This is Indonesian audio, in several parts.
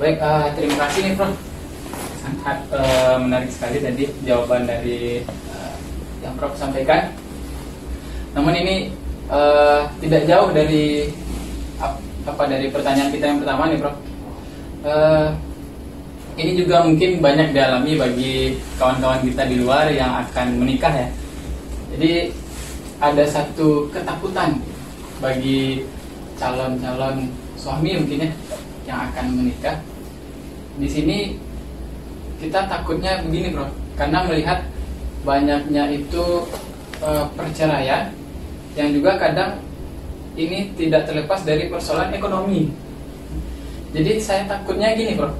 Baik, terima kasih nih Prof. Sangat menarik sekali tadi jawaban dari yang Prof sampaikan. Namun ini tidak jauh dari dari pertanyaan kita yang pertama nih Prof. Ini juga mungkin banyak dialami bagi kawan-kawan kita di luar yang akan menikah ya. Jadi ada satu ketakutan bagi calon-calon suami mungkin ya yang akan menikah. Di sini kita takutnya begini Bro, karena melihat banyaknya itu perceraian yang juga kadang ini tidak terlepas dari persoalan ekonomi. Jadi saya takutnya gini Bro,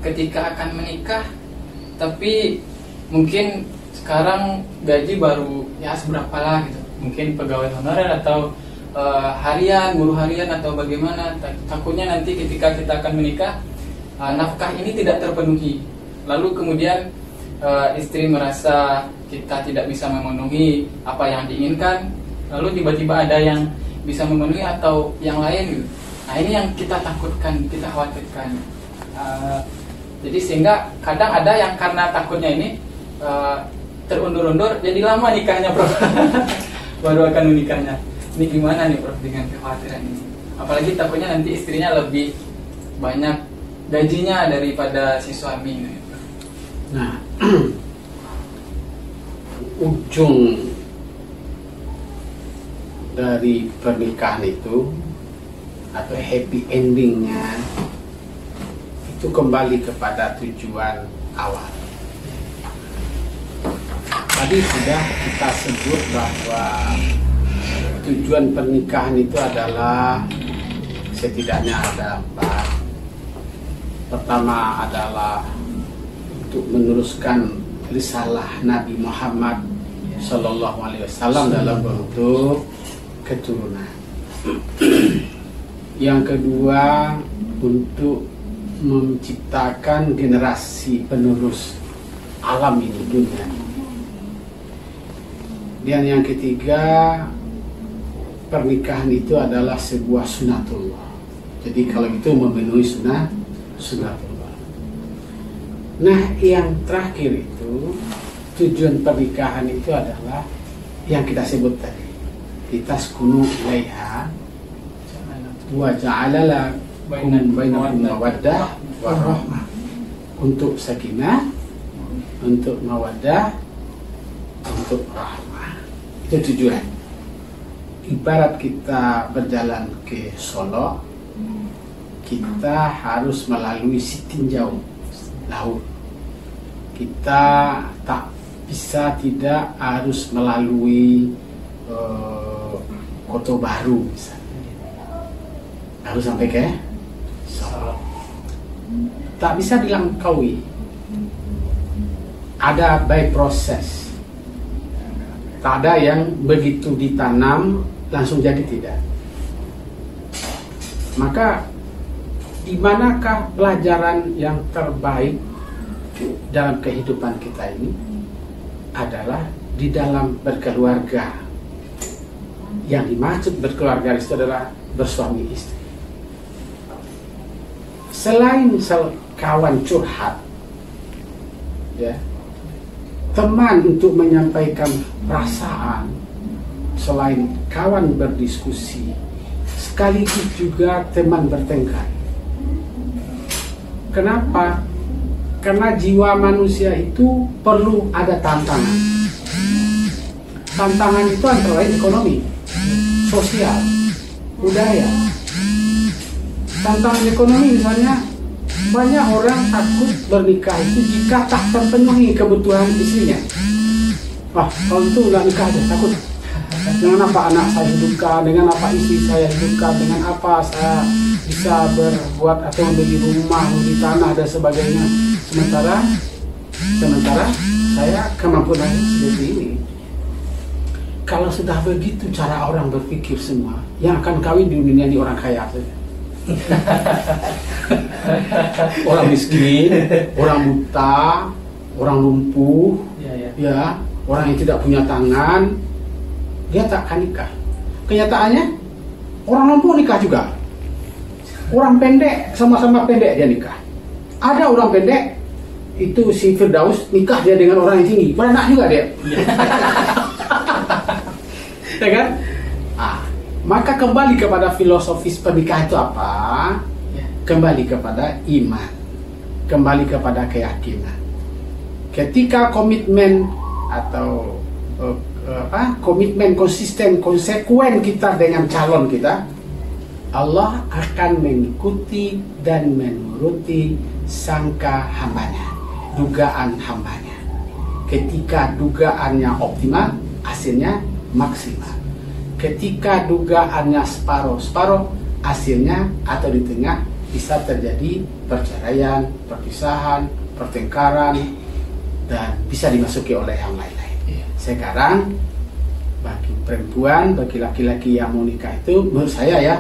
ketika akan menikah tapi mungkin sekarang gaji baru ya seberapa lah gitu, mungkin pegawai honorer atau harian, buruh harian atau bagaimana. Takutnya nanti ketika kita akan menikah nafkah ini tidak terpenuhi, lalu kemudian istri merasa kita tidak bisa memenuhi apa yang diinginkan, lalu tiba-tiba ada yang bisa memenuhi atau yang lain gitu. Nah ini yang kita takutkan, kita khawatirkan. Jadi sehingga kadang ada yang karena takutnya ini terundur-undur, jadi lama nikahnya Bro. Baru akan menikahnya. Ini gimana nih Prof dengan kekhawatiran ini? Apalagi takutnya nanti istrinya lebih banyak gajinya daripada si suami. Nah, ujung dari pernikahan itu atau happy endingnya itu kembali kepada tujuan awal. Tadi sudah kita sebut bahwa tujuan pernikahan itu adalah setidaknya ada 4. Pertama adalah untuk meneruskan risalah Nabi Muhammad Sallallahu Alaihi Wasallam dalam bentuk keturunan. Yang kedua untuk menciptakan generasi penerus alam ini, dunia. Dan yang ketiga, pernikahan itu adalah sebuah sunatullah. Jadi kalau itu memenuhi sunatullah. Nah, yang terakhir itu tujuan pernikahan itu adalah yang kita sebut tadi, litaskunu ilaiha wa ja'ala bainakum mawaddah warahmah, untuk sakinah, untuk mawaddah, untuk rahmah. Itu tujuan. Ibarat kita berjalan ke Solo, kita harus melalui Sitinjau, laut. Kita tak bisa tidak harus melalui Koto Baru misalnya. Harus sampai ke Solo. Tak bisa dilangkaui. Ada by proses. Tak ada yang begitu ditanam langsung jadi, tidak. Maka di manakah pelajaran yang terbaik dalam kehidupan kita ini? Adalah di dalam berkeluarga. Yang dimaksud berkeluarga itu adalah bersuami istri. Selain kawan curhat, ya, teman untuk menyampaikan perasaan, selain kawan berdiskusi, sekaligus juga teman bertengkar. Kenapa? Karena jiwa manusia itu perlu ada tantangan. Tantangan itu antara lain ekonomi, sosial, budaya. Tantangan ekonomi misalnya, banyak orang takut bernikah itu jika tak terpenuhi kebutuhan istrinya. Wah, kalau itu nggak nikah aja, takut. Dengan apa anak saya hidupkan, dengan apa istri saya hidupkan, dengan apa saya bisa berbuat atau membeli rumah, membeli tanah dan sebagainya. Sementara saya kemampuan saya seperti ini. Kalau sudah begitu cara orang berpikir semua, yang akan kawin di dunia ini orang kaya saja. Orang miskin, orang buta, orang lumpuh, ya, orang yang tidak punya tangan, dia tak akan nikah. Kenyataannya orang lumpuh nikah juga. orang pendek sama-sama pendek dia nikah. Ada orang pendek itu si Firdaus nikah dia dengan orang yang tinggi, beranak juga dia. Ya kan? Maka kembali kepada filosofis pernikahan itu apa? Kembali kepada iman, kembali kepada keyakinan. Ketika komitmen atau komitmen konsisten, konsekuen kita dengan calon kita, Allah akan mengikuti dan menuruti sangka hambanya, dugaan hambanya. Ketika dugaannya optimal, hasilnya maksimal. Ketika dugaannya separuh-separuh, hasilnya atau di tengah bisa terjadi perceraian, perpisahan, pertengkaran, dan bisa dimasuki oleh yang lain-lain. Sekarang bagi perempuan, bagi laki-laki yang mau nikah itu, menurut saya ya,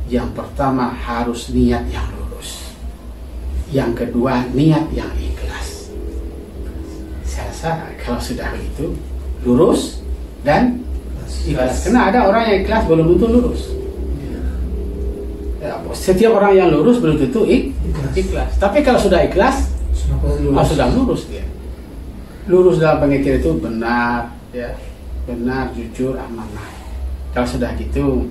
yang pertama harus niat yang lurus, yang kedua niat yang ikhlas. Saya rasa kalau sudah begitu, lurus dan ikhlas. Karena ada orang yang ikhlas belum tentu lurus. Setiap orang yang lurus belum tentu ikhlas. Tapi kalau sudah ikhlas, sudah lurus dia. Lurus dalam pengertian itu benar, ya, benar, jujur, amanah. Kalau sudah gitu,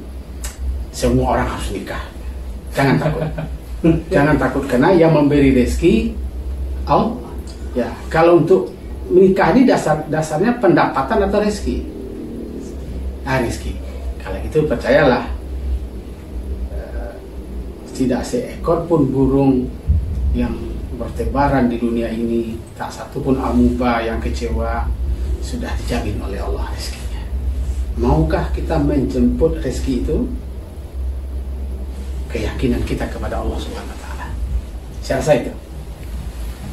semua orang harus nikah. Jangan takut. Jangan takut, karena yang memberi rezeki Allah. Ya, kalau untuk menikah ini dasarnya pendapatan atau rezeki. Rezeki. Kalau itu percayalah, tidak seekor pun burung yang bertebaran di dunia ini, tak satu pun amuba yang kecewa, sudah dijamin oleh Allah rezekinya. Maukah kita menjemput rezeki itu? Keyakinan kita kepada Allah Subhanahu wa taala. Saya rasa itu.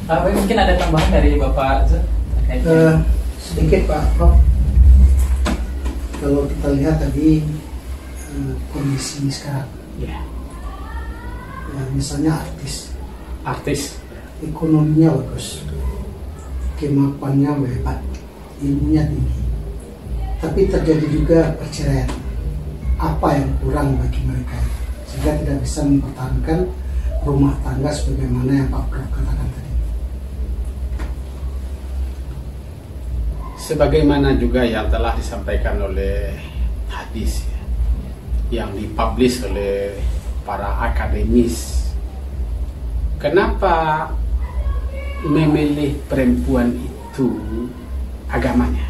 Mungkin ada tambahan dari Bapak Zul? Sedikit Pak Prof. Kalau kita lihat tadi kondisi sekarang, ya, misalnya artis ekonominya bagus, kemampuannya hebat, ilmunya tinggi, tapi terjadi juga perceraian. Apa yang kurang bagi mereka sehingga tidak bisa mempertahankan rumah tangga sebagaimana yang Pak Prof katakan tadi? Sebagaimana juga yang telah disampaikan oleh hadis, ya, yang dipublish oleh para akademis. Kenapa memilih perempuan itu agamanya?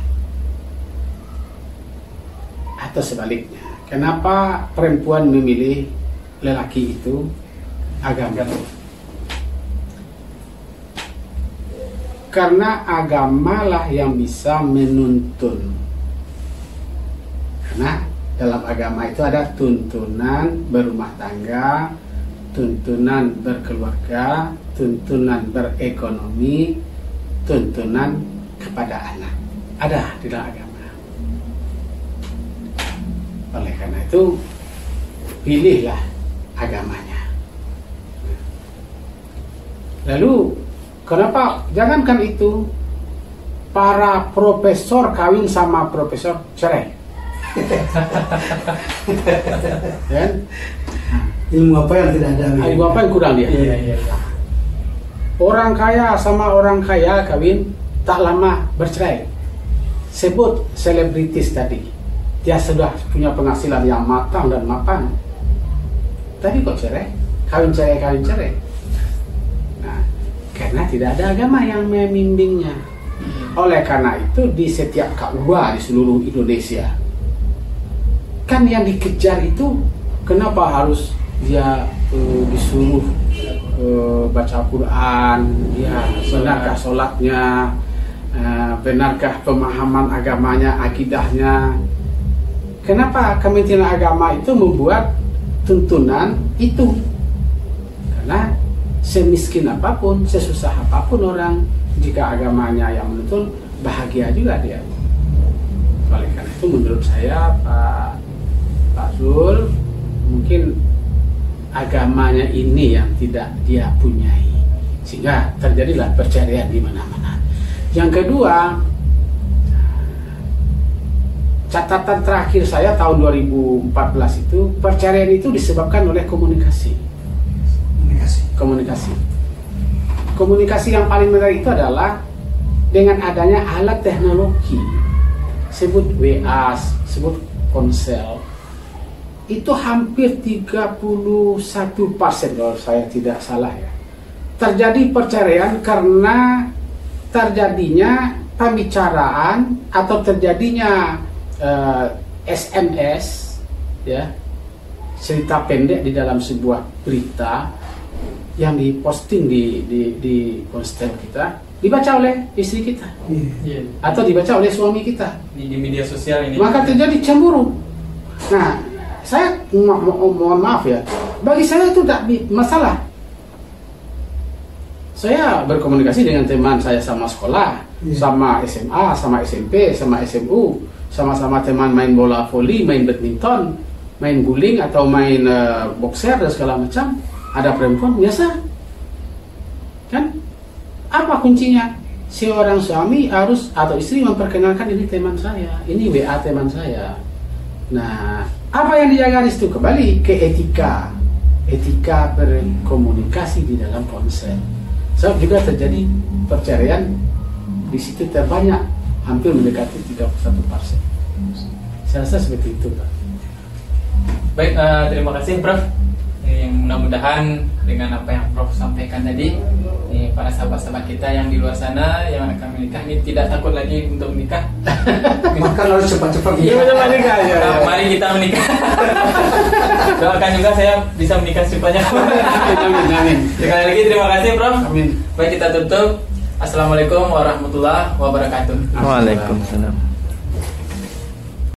Atau sebaliknya, kenapa perempuan memilih lelaki itu agamanya? Karena agamalah yang bisa menuntun. Karena dalam agama itu ada tuntunan berumah tangga, tuntunan berkeluarga, tuntunan berekonomi, tuntunan kepada anak. Ada di dalam agama. Oleh karena itu, pilihlah agamanya. Lalu, kenapa? Jangankan itu, para profesor kawin sama profesor cerai. Kan? Ilmu apa yang tidak ada? Ilmu apa yang kurang dia? Iya. Orang kaya sama orang kaya kawin, tak lama bercerai. Sebut selebritis tadi, dia sudah punya penghasilan yang matang dan mapan. Tadi kok cerai? Kawin cerai. Nah, karena tidak ada agama yang membimbingnya. Oleh karena itu, di setiap KUA di seluruh Indonesia, kan yang dikejar itu, kenapa harus dia disuruh baca Quran, dia benarkah sholatnya, benarkah pemahaman agamanya, akidahnya? Kenapa Kementerian Agama itu membuat tuntunan itu? Karena semiskin apapun, sesusah apapun orang, jika agamanya yang menuntun, bahagia juga dia. Oleh karena itu, menurut saya Pak Zul, mungkin agamanya ini yang tidak dia punyai, sehingga terjadilah perceraian di mana-mana. Yang kedua, catatan terakhir saya tahun 2014 itu, perceraian itu disebabkan oleh komunikasi. Komunikasi yang paling menarik itu adalah dengan adanya alat teknologi, sebut WA, sebut ponsel, itu hampir 31% kalau saya tidak salah ya, terjadi perceraian karena terjadinya pembicaraan atau terjadinya SMS, ya, cerita pendek di dalam sebuah berita yang diposting di ponsel kita, dibaca oleh istri kita, atau dibaca oleh suami kita di media sosial ini, maka terjadi cemburu. Nah, saya mohon maaf ya, bagi saya itu tidak masalah. Saya berkomunikasi dengan teman saya sama sekolah, sama SMA, sama SMP, sama SMU, sama-sama teman main bola voli, main badminton, main guling atau main boxer dan segala macam. Ada perempuan biasa, kan? Apa kuncinya? Seorang suami harus atau istri memperkenalkan, ini teman saya, ini WA teman saya. Nah, apa yang dijaga di situ? Kembali ke etika berkomunikasi di dalam ponsel. Sebab juga terjadi perceraian di situ terbanyak, hampir mendekati 31%. Saya rasa seperti itu, Pak. Baik, terima kasih Prof. Mudah-mudahan dengan apa yang Prof sampaikan tadi, para sahabat-sahabat kita yang di luar sana yang akan menikah ini tidak takut lagi untuk menikah. Maka harus cepat-cepat menikah ya. Mari kita menikah. Doakan juga saya bisa menikah secepatnya. Amin. Sekali lagi terima kasih Prof. Amin. Baik, kita tutup. Assalamualaikum warahmatullahi wabarakatuh. Waalaikumsalam.